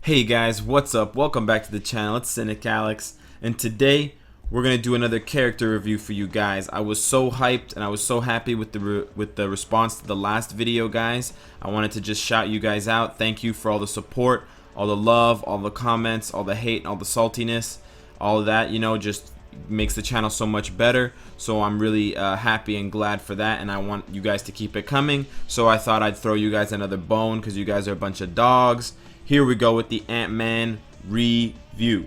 Hey guys, what's up? Welcome back to the channel. It's Cynicalex, and today we're gonna do another character review for you guys. I was so hyped and I was so happy with the response to the last video, guys. I wanted to just shout you guys out. Thank you for all the support, all the love, all the comments, all the hate, and all the saltiness, all of that. You know, just makes the channel so much better. So I'm really happy and glad for that, and I want you guys to keep it coming. So I thought I'd throw you guys another bone because you guys are a bunch of dogs. Here we go with the Antman review.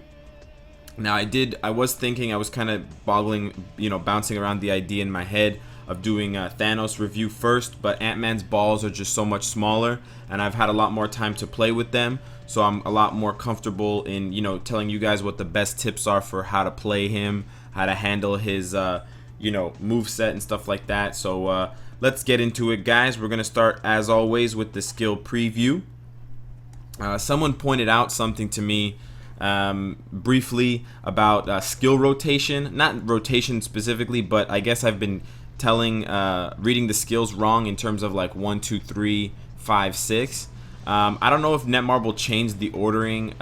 Now I was thinking, I was kind of bouncing around the idea in my head of doing a Thanos review first, but Antman's balls are just so much smaller and I've had a lot more time to play with them, so I'm a lot more comfortable in, telling you guys what the best tips are for how to play him, how to handle his move set and stuff like that. So let's get into it, guys. We're gonna start as always with the skill preview. Someone pointed out something to me briefly about skill rotation. Not rotation specifically, but I guess I've been reading the skills wrong in terms of like 1, 2, 3, 5, 6. I don't know if Netmarble changed the ordering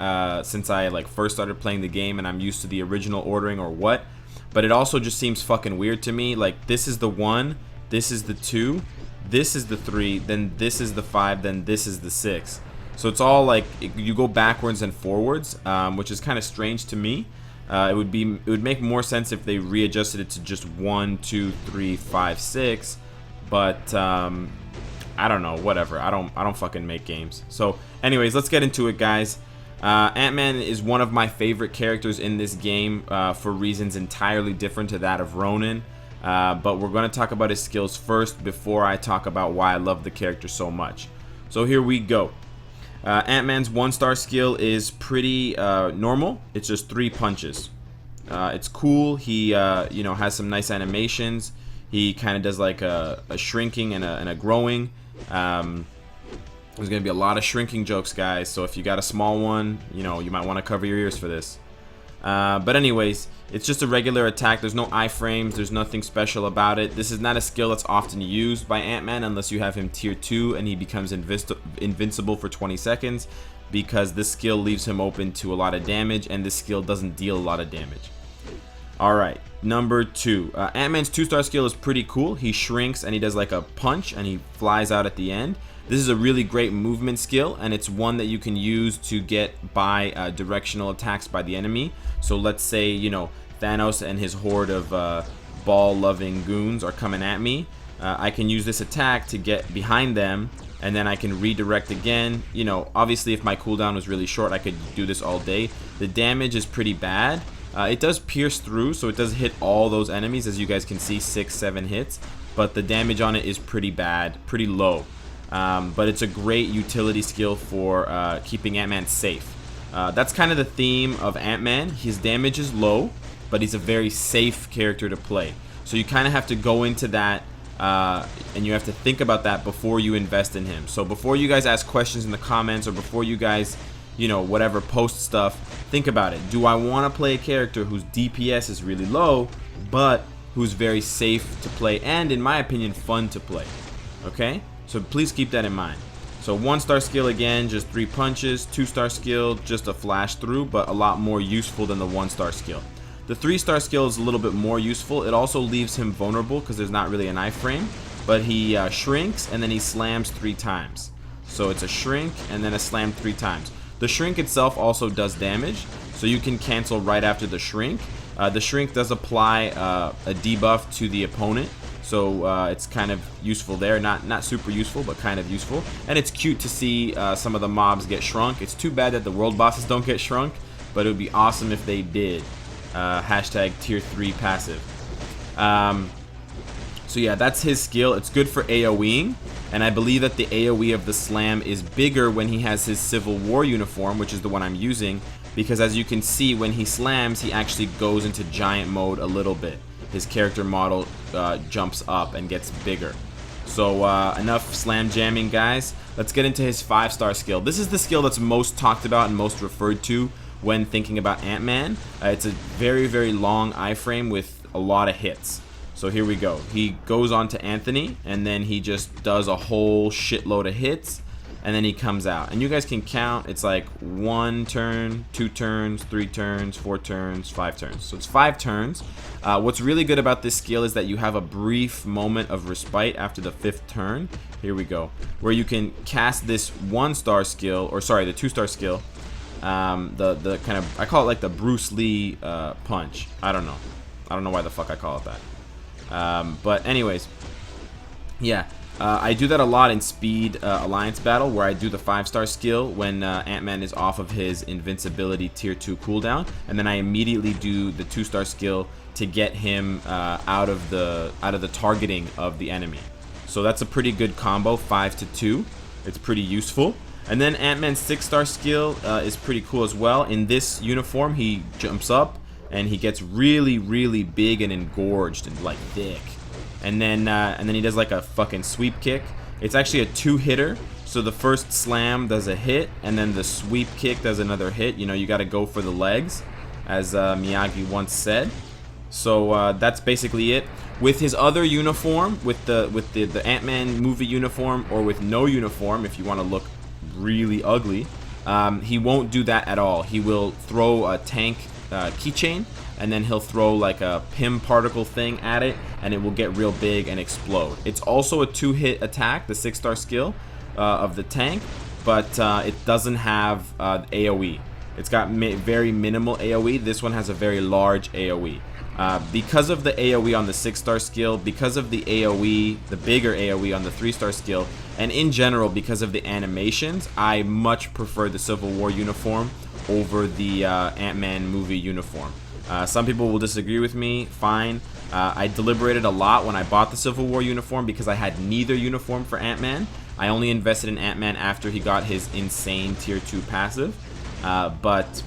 since I first started playing the game and I'm used to the original ordering or what, but it also just seems fucking weird to me. Like, this is the 1, this is the 2, this is the 3, then this is the 5, then this is the 6. So it's all like you go backwards and forwards, which is kind of strange to me. It would make more sense if they readjusted it to just 1, 2, 3, 5, 6. But I don't know, whatever. I don't fucking make games. So anyways, let's get into it, guys. Antman is one of my favorite characters in this game for reasons entirely different to that of Ronan. But we're going to talk about his skills first before I talk about why I love the character so much. So here we go. Antman's 1-star skill is pretty normal. It's just 3 punches. It's cool. He has some nice animations. He kind of does like a shrinking and a growing. There's gonna be a lot of shrinking jokes, guys, so if you got a small one, you might want to cover your ears for this. But anyways, it's just a regular attack. There's no iframes. There's nothing special about it. This is not a skill that's often used by Antman unless you have him tier 2 and he becomes invincible for 20 seconds, because this skill leaves him open to a lot of damage, and this skill doesn't deal a lot of damage. Alright, number 2. Antman's 2-star skill is pretty cool. He shrinks and he does like a punch and he flies out at the end. This is a really great movement skill, and it's one that you can use to get by directional attacks by the enemy. So let's say, Thanos and his horde of ball-loving goons are coming at me. I can use this attack to get behind them, and then I can redirect again. Obviously if my cooldown was really short, I could do this all day. The damage is pretty bad. It does pierce through, so it does hit all those enemies, as you guys can see, 6, 7 hits. But the damage on it is pretty bad, pretty low. But it's a great utility skill for keeping Antman safe. That's kind of the theme of Antman. His damage is low, but he's a very safe character to play. So you kind of have to go into that, and you have to think about that before you invest in him. So before you guys ask questions in the comments, or before you guys, whatever, post stuff, think about it. Do I want to play a character whose DPS is really low, but who's very safe to play, and in my opinion, fun to play? Okay? So please keep that in mind. So 1-star skill, again, just 3 punches. 2-star skill, just a flash through, but a lot more useful than the 1-star skill. The 3-star skill is a little bit more useful. It also leaves him vulnerable because there's not really an iframe, but he shrinks and then he slams 3 times. So it's a shrink and then a slam 3 times. The shrink itself also does damage, so you can cancel right after the shrink. The shrink does apply a debuff to the opponent, so it's kind of useful there. Not super useful, but kind of useful. And it's cute to see some of the mobs get shrunk. It's too bad that the world bosses don't get shrunk, but it would be awesome if they did. Hashtag tier 3 passive. So yeah, that's his skill. It's good for AoEing, and I believe that the AoE of the slam is bigger when he has his Civil War uniform, which is the one I'm using, because as you can see, when he slams, he actually goes into giant mode a little bit. His character model jumps up and gets bigger. So enough slam jamming, guys. Let's get into his 5-star skill. This is the skill that's most talked about and most referred to when thinking about Antman. It's a very, very long iframe with a lot of hits. So here we go. He goes on to Anthony, and then he just does a whole shitload of hits. and then he comes out. And you guys can count. It's like 1 turn, 2 turns, 3 turns, 4 turns, 5 turns. So it's 5 turns. What's really good about this skill is that you have a brief moment of respite after the 5th turn. Here we go. Where you can cast this 1-star skill, or sorry, the 2-star skill. The kind of, I call it like the Bruce Lee punch. I don't know why the fuck I call it that. But anyways, yeah. I do that a lot in Speed Alliance Battle, where I do the 5-star skill when Antman is off of his invincibility tier 2 cooldown, and then I immediately do the 2-star skill to get him out of the targeting of the enemy. So that's a pretty good combo, 5 to 2. It's pretty useful. And then Antman's 6-star skill is pretty cool as well. In this uniform, he jumps up and he gets really, really big and engorged and like thick. And then he does like a fucking sweep kick. It's actually a 2-hitter. So the first slam does a hit, and then the sweep kick does another hit. You know, you got to go for the legs, as Miyagi once said. So that's basically it. With his other uniform, with the Ant-Man movie uniform, or with no uniform, if you want to look really ugly, he won't do that at all. He will throw a tank keychain, and then he'll throw like a PIM particle thing at it, and it will get real big and explode. It's also a 2-hit attack, the 6-star skill of the tank, but it doesn't have AoE. It's got very minimal AoE. This one has a very large AoE. Because of the AoE on the 6-star skill, because of the AoE, the bigger AoE on the 3-star skill, and in general because of the animations, I much prefer the Civil War uniform over the Ant-Man movie uniform. Some people will disagree with me, fine. I deliberated a lot when I bought the Civil War uniform because I had neither uniform for Ant-Man. I only invested in Ant-Man after he got his insane tier 2 passive. But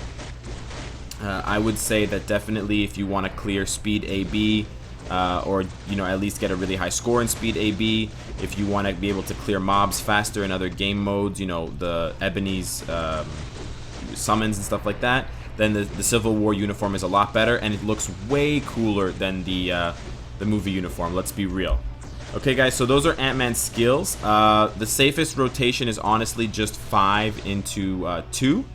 I would say that definitely if you want to clear Speed AB, or you know, at least get a really high score in Speed AB, if you want to be able to clear mobs faster in other game modes, you know, the Ebony's summons and stuff like that, then the Civil War uniform is a lot better, and it looks way cooler than the movie uniform, let's be real. Okay guys, so those are Ant-Man's skills. The safest rotation is honestly just 5 into 2,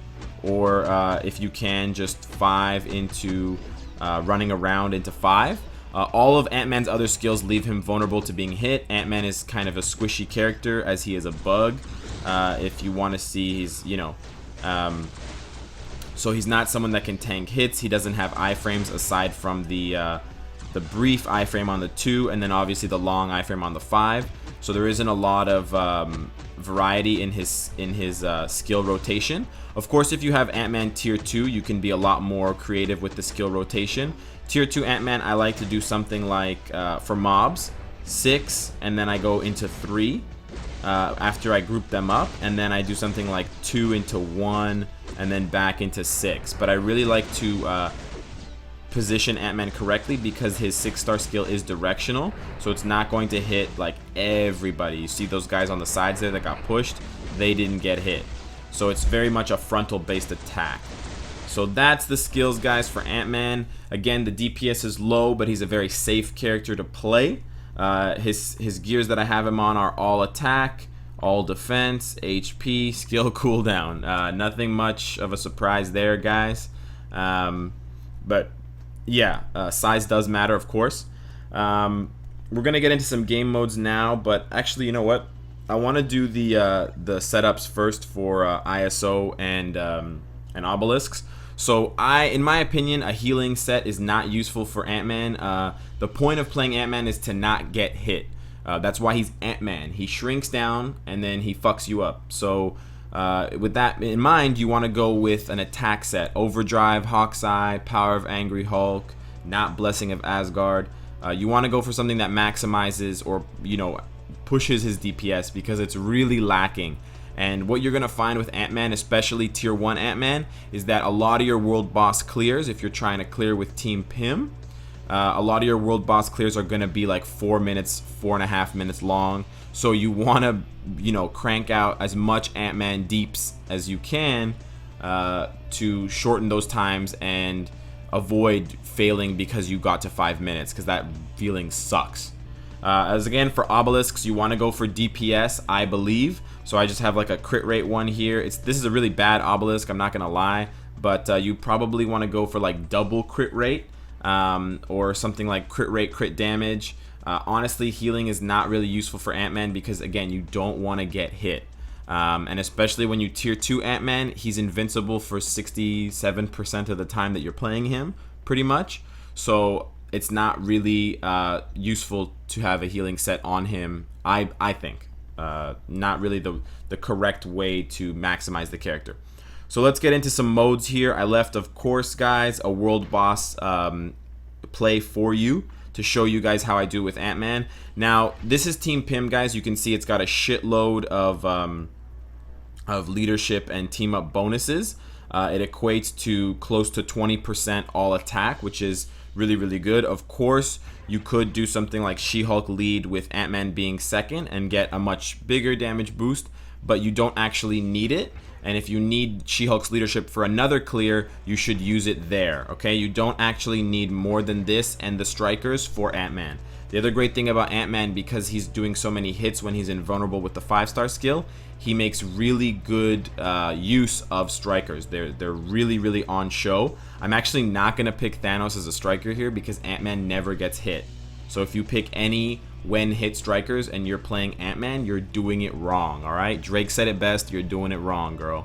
or if you can, just 5 into running around into 5. All of Ant-Man's other skills leave him vulnerable to being hit. Ant-Man is kind of a squishy character, as he is a bug. If you want to see, he's, you know, so he's not someone that can tank hits. He doesn't have iframes aside from the brief iframe on the 2, and then obviously the long iframe on the 5. So there isn't a lot of variety in his skill rotation. Of course, if you have Ant-Man tier 2, you can be a lot more creative with the skill rotation. Tier 2 Ant-Man, I like to do something like, for mobs, 6, and then I go into 3 after I group them up, and then I do something like 2 into 1, and then back into 6. But I really like to position Ant-Man correctly because his 6-star skill is directional, so it's not going to hit like everybody. You see those guys on the sides there that got pushed, they didn't get hit. So it's very much a frontal based attack. So that's the skills, guys, for Ant-Man. Again, the DPS is low, but he's a very safe character to play. His gears that I have him on are all attack, all defense, HP, skill cooldown. Nothing much of a surprise there, guys. But yeah, size does matter, of course. We're gonna get into some game modes now, but actually, you know what? I want to do the setups first for ISO and Obelisks. So in my opinion, a healing set is not useful for Ant-Man. The point of playing Ant-Man is to not get hit. That's why he's Ant-Man. He shrinks down and then he fucks you up. So with that in mind, you want to go with an attack set: Overdrive, Hawkeye, Power of Angry Hulk, not Blessing of Asgard. You want to go for something that maximizes, or you know, pushes his DPS, because it's really lacking. And what you're going to find with Ant-Man, especially tier 1 Ant-Man, is that a lot of your world boss clears, if you're trying to clear with Team Pim, a lot of your world boss clears are going to be like 4 minutes, 4.5 minutes long. So you want to, you know, crank out as much Ant-Man deeps as you can to shorten those times and avoid failing because you got to 5 minutes, because that feeling sucks. As again, for Obelisks, you want to go for DPS, I believe, So I just have like a crit rate one here. This is a really bad obelisk, I'm not gonna lie, but you probably want to go for like double crit rate, or something like crit rate, crit damage. Honestly, healing is not really useful for Antman because, again, you don't want to get hit. And especially when you tier 2 Antman, he's invincible for 67% of the time that you're playing him, pretty much. So it's not really useful to have a healing set on him, I think. Not really the correct way to maximize the character. So let's get into some modes here. I left, of course, guys, a world boss play for you to show you guys how I do with Antman. Now, this is Team Pim, guys. You can see it's got a shitload of leadership and team up bonuses. It equates to close to 20% all attack, which is really, really good. Of course, you could do something like She-Hulk lead with Antman being second and get a much bigger damage boost, but you don't actually need it. And if you need She-Hulk's leadership for another clear, you should use it there, okay? You don't actually need more than this and the strikers for Antman. The other great thing about Antman, because he's doing so many hits when he's invulnerable with the 5-star skill, he makes really good use of strikers. They're really, really on show. I'm actually not going to pick Thanos as a striker here because Antman never gets hit. So if you pick any when hit strikers and you're playing Antman, you're doing it wrong, alright? Drake said it best, you're doing it wrong, girl.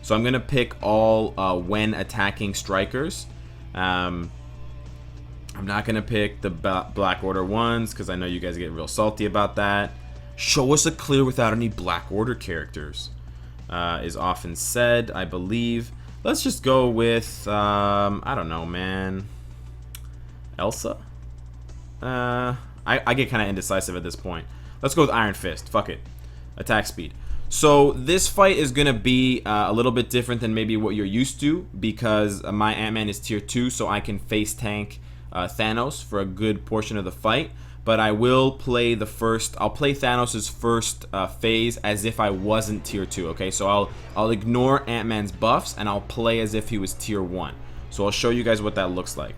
So I'm going to pick all when attacking strikers. I'm not going to pick the Black Order ones because I know you guys get real salty about that. Show us a clear without any Black Order characters, is often said, I believe. Let's just go with, I don't know, man. Elsa? I get kind of indecisive at this point. Let's go with Iron Fist. Fuck it. Attack speed. So this fight is going to be a little bit different than maybe what you're used to because my Antman is tier 2, so I can face tank Thanos for a good portion of the fight. But I will play I'll play Thanos' first phase as if I wasn't tier 2, okay? So I'll ignore Ant-Man's buffs and I'll play as if he was tier 1. So I'll show you guys what that looks like.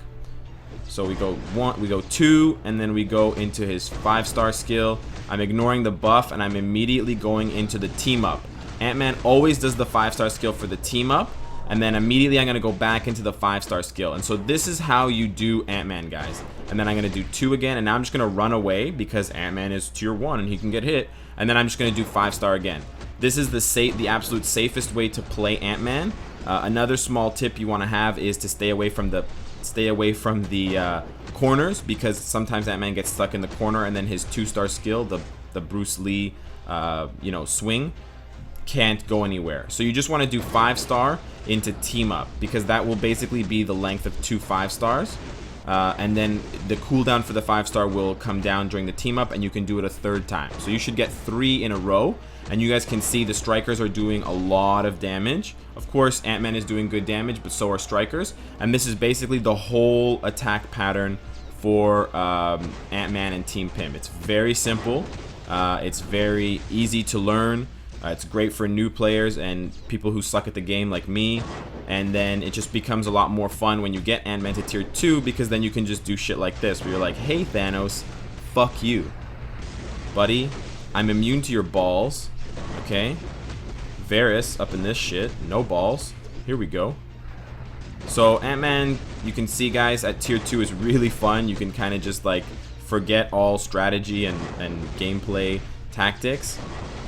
So we go 1, we go 2, and then we go into his 5-star skill. I'm ignoring the buff, and I'm immediately going into the team up. Ant-Man always does the 5-star skill for the team up, and then immediately I'm going to go back into the 5-star skill. And so this is how you do Ant-Man, guys. And then I'm going to do 2 again, and now I'm just going to run away because Ant-Man is tier 1 and he can get hit. And then I'm just going to do 5-star again. This is the absolute safest way to play Ant-Man. Another small tip you want to have is to stay away from the corners because sometimes Ant-Man gets stuck in the corner and then his 2-star skill, the Bruce Lee swing, can't go anywhere. So you just want to do 5-star into team up because that will basically be the length of 2 5-stars. And then the cooldown for the 5-star will come down during the team up and you can do it a 3rd time. So you should get 3 in a row. And you guys can see the strikers are doing a lot of damage. Of course, Ant-Man is doing good damage, but so are strikers. And this is basically the whole attack pattern for Ant-Man and Team Pim. It's very simple. It's very easy to learn. It's great for new players and people who suck at the game like me. And then it just becomes a lot more fun when you get Ant-Man to tier 2 because then you can just do shit like this where you're like, hey Thanos, fuck you. Buddy, I'm immune to your balls. Okay, Varys up in this shit, no balls. Here we go. So Ant-Man, you can see, guys, at tier 2 is really fun. You can kind of just like forget all strategy and gameplay tactics,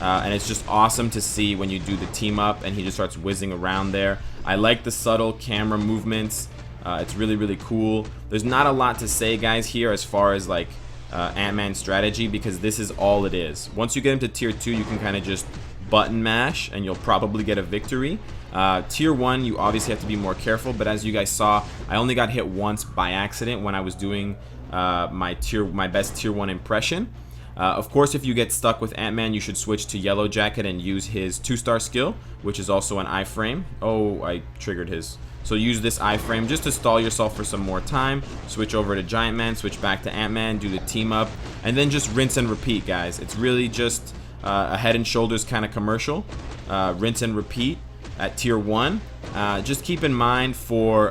and it's just awesome to see when you do the team up and he just starts whizzing around there. I like the subtle camera movements. It's really, really cool. There's not a lot to say, guys, here as far as like Ant-Man strategy because this is all it is. Once you get him to tier 2, you can kind of just button mash and you'll probably get a victory. Tier 1, you obviously have to be more careful, but as you guys saw, I only got hit once by accident when I was doing my best tier 1 impression. Of course, if you get stuck with Ant-Man, you should switch to Yellow Jacket and use his 2-star skill, which is also an iframe. Oh, I triggered his. So use this iframe just to stall yourself for some more time. Switch over to Giant Man, switch back to Ant-Man, do the team up, and then just rinse and repeat, guys. It's really just a Head and Shoulders kind of commercial. Rinse and repeat at tier 1. Just keep in mind for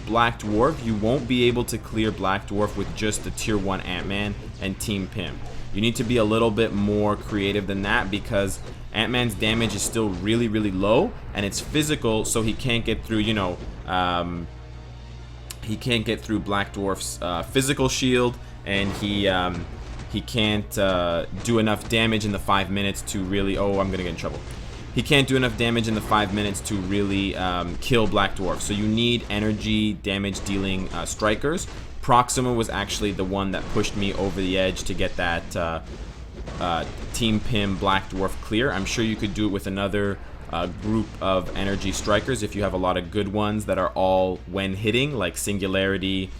Black Dwarf, you won't be able to clear Black Dwarf with just the tier 1 Ant-Man and Team Pim. You need to be a little bit more creative than that, because Antman's damage is still really, really low, and it's physical, so he can't get through, you know, he can't get through Black Dwarf's physical shield, and he can't do enough damage in the 5 minutes to really, oh, I'm gonna get in trouble. He can't do enough damage in the 5 minutes to really kill Black Dwarf. So you need energy damage dealing strikers. Proxima was actually the one that pushed me over the edge to get that Team Pim Black Dwarf clear. I'm sure you could do it with another group of energy strikers if you have a lot of good ones that are all when hitting, like Singularity,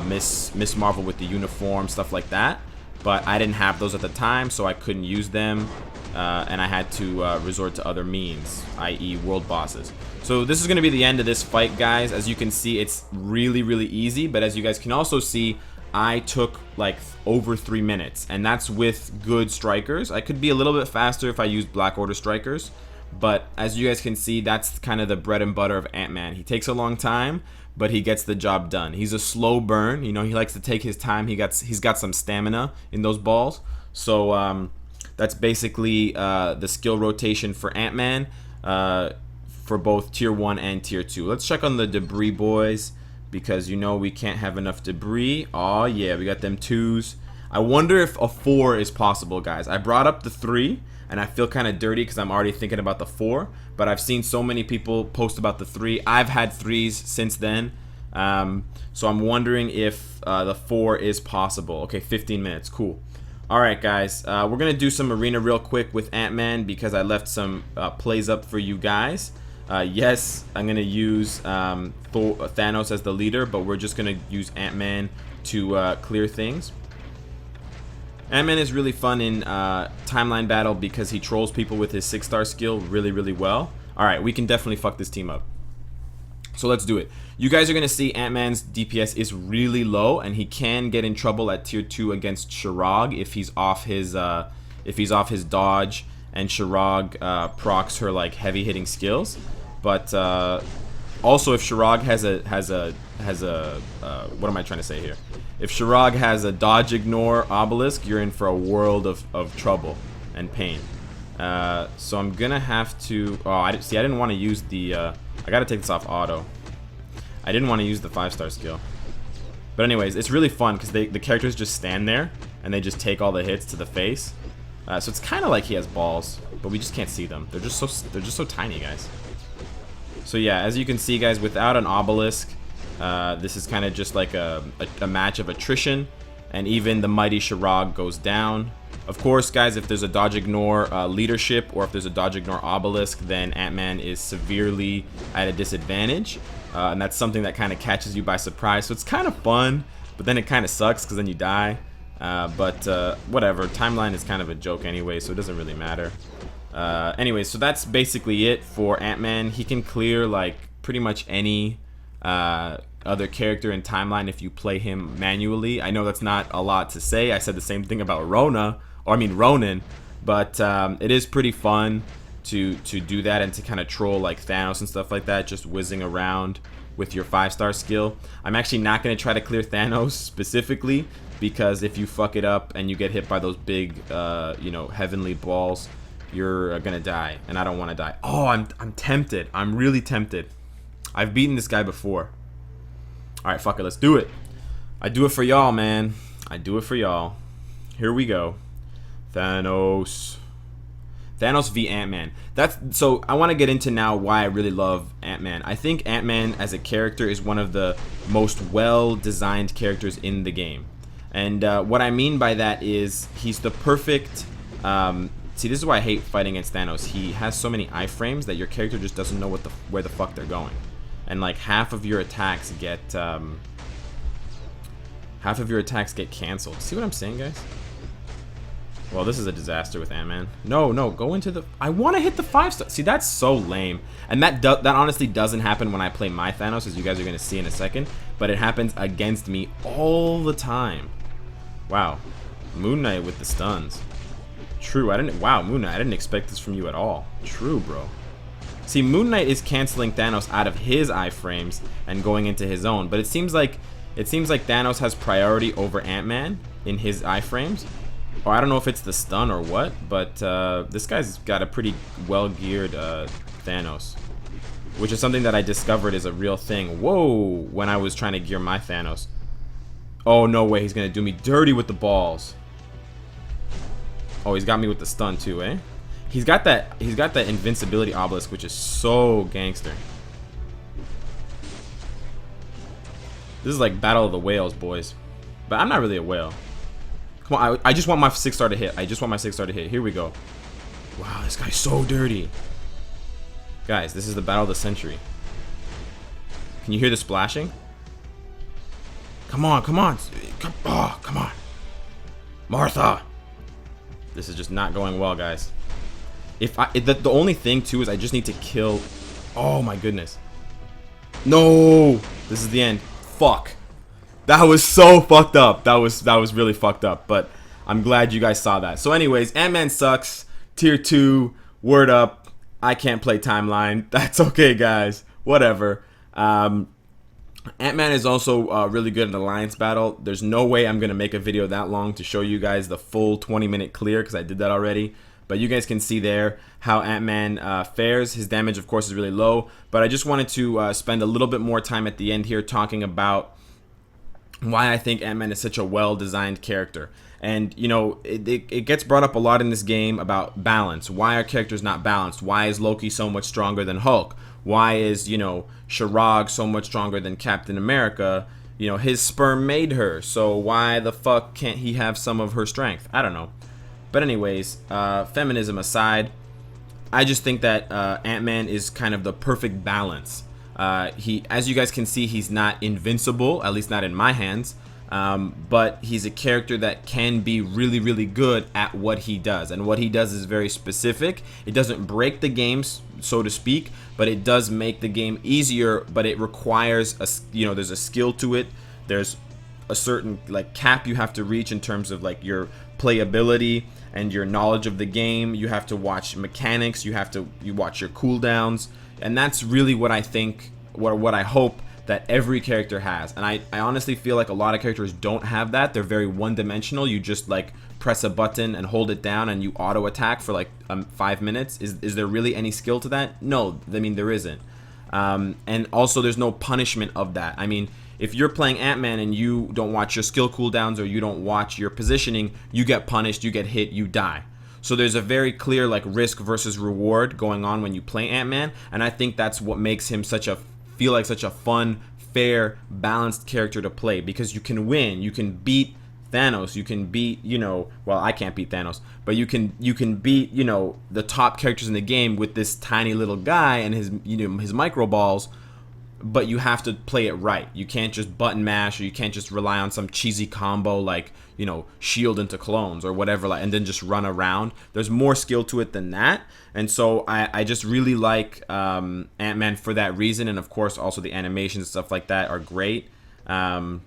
Miss Marvel with the uniform, stuff like that. But I didn't have those at the time, so I couldn't use them. And I had to resort to other means, i.e. world bosses. So this is going to be the end of this fight, guys. As you can see, it's really, really easy. But as you guys can also see, I took like over 3 minutes. And that's with good strikers. I could be a little bit faster if I used Black Order strikers. But as you guys can see, that's kind of the bread and butter of Antman. He takes a long time, but he gets the job done. He's a slow burn. You know, he likes to take his time. He's got some stamina in those balls. So that's basically the skill rotation for Antman for both tier 1 and tier 2. Let's check on the debris, boys, because you know we can't have enough debris. Oh yeah, we got them 2s. I wonder if a 4 is possible, guys. I brought up the 3, and I feel kind of dirty because I'm already thinking about the 4, but I've seen so many people post about the 3. I've had 3s since then, so I'm wondering if the 4 is possible. Okay, 15 minutes, cool. Alright, guys, we're going to do some arena real quick with Antman because I left some plays up for you guys. Yes, I'm going to use Thanos as the leader, but we're just going to use Antman to clear things. Antman is really fun in timeline battle because he trolls people with his 6-star skill really, really well. Alright, we can definitely fuck this team up. So let's do it. You guys are going to see Antman's DPS is really low, and he can get in trouble at tier 2 against Shirag if he's off his dodge, and Shirag procs her like heavy hitting skills. But also, if Shirag has a what am I trying to say here? If Shirag has a dodge ignore obelisk, you're in for a world of trouble and pain. So I'm gonna have to. Oh, I didn't want to use the. I gotta take this off auto. I didn't want to use the 5-star skill. But anyways, it's really fun because the characters just stand there and they just take all the hits to the face. So it's kind of like he has balls, but we just can't see them. They're just so tiny, guys. So yeah, as you can see, guys, without an obelisk, this is kind of just like a match of attrition, and even the mighty Shirag goes down. Of course, guys, if there's a dodge ignore leadership, or if there's a dodge ignore obelisk, then Antman is severely at a disadvantage, and that's something that kind of catches you by surprise. So it's kind of fun, but then it kind of sucks because then you die. But whatever, timeline is kind of a joke anyway, so it doesn't really matter. Anyway, so that's basically it for Antman. He can clear like pretty much any other character in timeline if you play him manually. I know that's not a lot to say. I said the same thing about Ronan, but it is pretty fun to do that and to kind of troll like Thanos and stuff like that, just whizzing around with your 5-star skill. I'm actually not going to try to clear Thanos specifically, because if you fuck it up and you get hit by those big you know, heavenly balls, you're gonna die, and I don't want to die. Oh, I'm tempted. I'm really tempted. I've beaten this guy before. Alright, fuck it, let's do it. I do it for y'all, man. I do it for y'all. Here we go. Thanos v Antman. So I want to get into now why I really love Antman. I think Antman as a character is one of the most well-designed characters in the game. And what I mean by that is he's the perfect... see, this is why I hate fighting against Thanos. He has so many iframes that your character just doesn't know where the fuck they're going. And like half of your attacks get canceled. See what I'm saying, guys? Well, this is a disaster with Antman. No, go into the... I want to hit the 5-star. See, that's so lame. And that honestly doesn't happen when I play my Thanos, as you guys are going to see in a second. But it happens against me all the time. Wow. Moon Knight with the stuns. True, wow, Moon Knight, I didn't expect this from you at all. True, bro. See, Moon Knight is canceling Thanos out of his iframes and going into his own, but it seems like Thanos has priority over Antman in his iframes. Or I don't know if it's the stun or what, but this guy's got a pretty well-geared Thanos. Which is something that I discovered is a real thing. Whoa! When I was trying to gear my Thanos. Oh, no way. He's going to do me dirty with the balls. Oh, he's got me with the stun too, eh? He's got that invincibility obelisk, which is so gangster. This is like Battle of the Whales, boys. But I'm not really a whale. Come on, I just want my 6-star to hit. I just want my 6-star to hit. Here we go. Wow, this guy's so dirty. Guys, this is the battle of the century. Can you hear the splashing? Come on, come on. Oh, come on. Martha. This is just not going well, guys. The only thing, too, is I just need to kill... Oh, my goodness. No! This is the end. Fuck. That was so fucked up. That was really fucked up. But I'm glad you guys saw that. So anyways, Antman sucks. Tier 2. Word up. I can't play timeline. That's okay, guys. Whatever. Antman is also really good in Alliance Battle. There's no way I'm going to make a video that long to show you guys the full 20-minute clear, because I did that already. But you guys can see there how Antman fares. His damage, of course, is really low. But I just wanted to spend a little bit more time at the end here talking about why I think Antman is such a well-designed character. And, you know, it gets brought up a lot in this game about balance. Why are characters not balanced? Why is Loki so much stronger than Hulk? Why is, you know, Shirag so much stronger than Captain America? You know, his sperm made her, so why the fuck can't he have some of her strength? I don't know. But anyways, feminism aside, I just think that Antman is kind of the perfect balance. As you guys can see, he's not invincible, at least not in my hands. But he's a character that can be really, really good at what he does. And what he does is very specific. It doesn't break the game, so to speak, but it does make the game easier, but it requires, there's a skill to it. There's a certain, like, cap you have to reach in terms of, like, your playability and your knowledge of the game. You have to watch mechanics. You watch your cooldowns. And that's really what I think, what I hope that every character has. And I honestly feel like a lot of characters don't have that. They're very one-dimensional. You just like press a button and hold it down and you auto attack for like 5 minutes. Is there really any skill to that? No, I mean, there isn't. And also there's no punishment of that. I mean, if you're playing Antman and you don't watch your skill cooldowns or you don't watch your positioning, you get punished, you get hit, you die. So there's a very clear like risk versus reward going on when you play Antman, and I think that's what makes him feel like such a fun, fair, balanced character to play, because you can win, you can beat Thanos, you can beat, well, I can't beat Thanos, but you can beat, the top characters in the game with this tiny little guy and his micro balls. But you have to play it right. You can't just button mash, or you can't just rely on some cheesy combo like, shield into clones or whatever, like, and then just run around. There's more skill to it than that. And so I just really like Antman for that reason. And of course, also the animations and stuff like that are great. And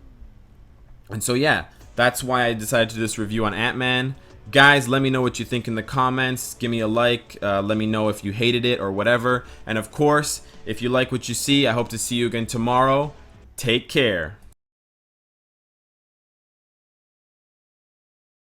so, yeah, that's why I decided to do this review on Antman. Guys, let me know what you think in the comments. Give me a like. Let me know if you hated it or whatever. And of course, if you like what you see, I hope to see you again tomorrow. Take care.